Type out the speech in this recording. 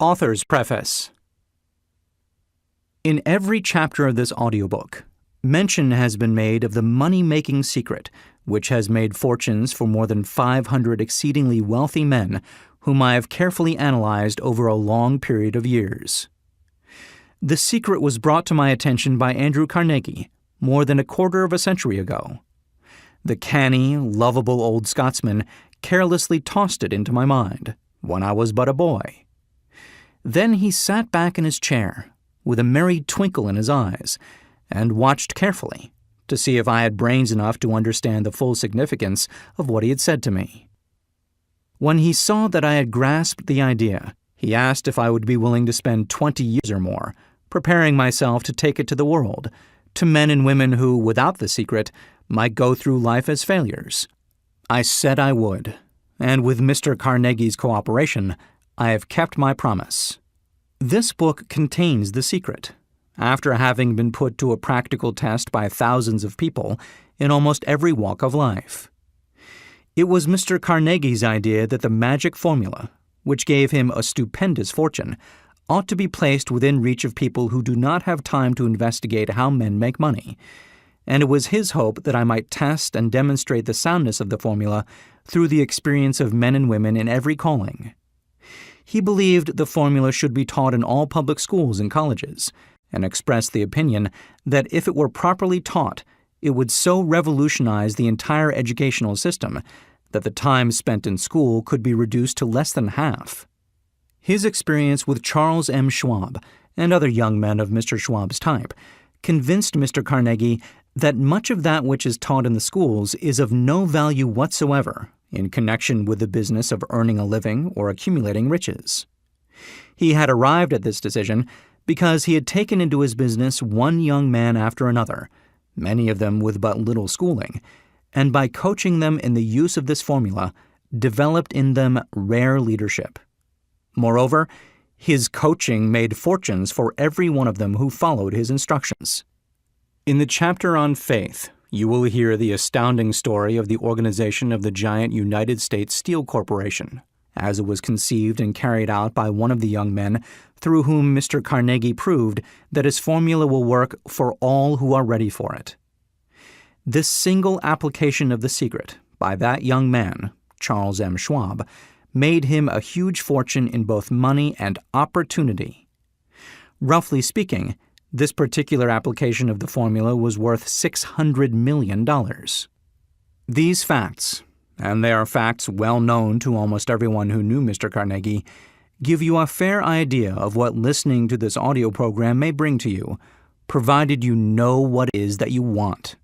Author's Preface. In every chapter of this audiobook, mention has been made of the money-making secret which has made fortunes for more than 500 exceedingly wealthy men whom I have carefully analyzed over a long period of years. The secret was brought to my attention by Andrew Carnegie more than a quarter of a century ago. The canny, lovable old Scotsman carelessly tossed it into my mind when I was but a boy. Then he sat back in his chair, with a merry twinkle in his eyes, and watched carefully to see if I had brains enough to understand the full significance of what he had said to me. When he saw that I had grasped the idea, he asked if I would be willing to spend 20 years or more preparing myself to take it to the world, to men and women who, without the secret, might go through life as failures. I said I would, and with Mr. Carnegie's cooperation, I have kept my promise. This book contains the secret, after having been put to a practical test by thousands of people in almost every walk of life. It was Mr. Carnegie's idea that the magic formula, which gave him a stupendous fortune, ought to be placed within reach of people who do not have time to investigate how men make money, and it was his hope that I might test and demonstrate the soundness of the formula through the experience of men and women in every calling. He believed the formula should be taught in all public schools and colleges, and expressed the opinion that if it were properly taught, it would so revolutionize the entire educational system that the time spent in school could be reduced to less than half. His experience with Charles M. Schwab and other young men of Mr. Schwab's type convinced Mr. Carnegie that much of that which is taught in the schools is of no value whatsoever in connection with the business of earning a living or accumulating riches. He had arrived at this decision because he had taken into his business one young man after another, many of them with but little schooling, and by coaching them in the use of this formula, developed in them rare leadership. Moreover, his coaching made fortunes for every one of them who followed his instructions. In the chapter on faith, you will hear the astounding story of the organization of the giant United States Steel Corporation, as it was conceived and carried out by one of the young men through whom Mr. Carnegie proved that his formula will work for all who are ready for it. This single application of the secret by that young man, Charles M. Schwab, made him a huge fortune in both money and opportunity. Roughly speaking, this particular application of the formula was worth $600 million. These facts, and they are facts well known to almost everyone who knew Mr. Carnegie, give you a fair idea of what listening to this audio program may bring to you, provided you know what it is that you want.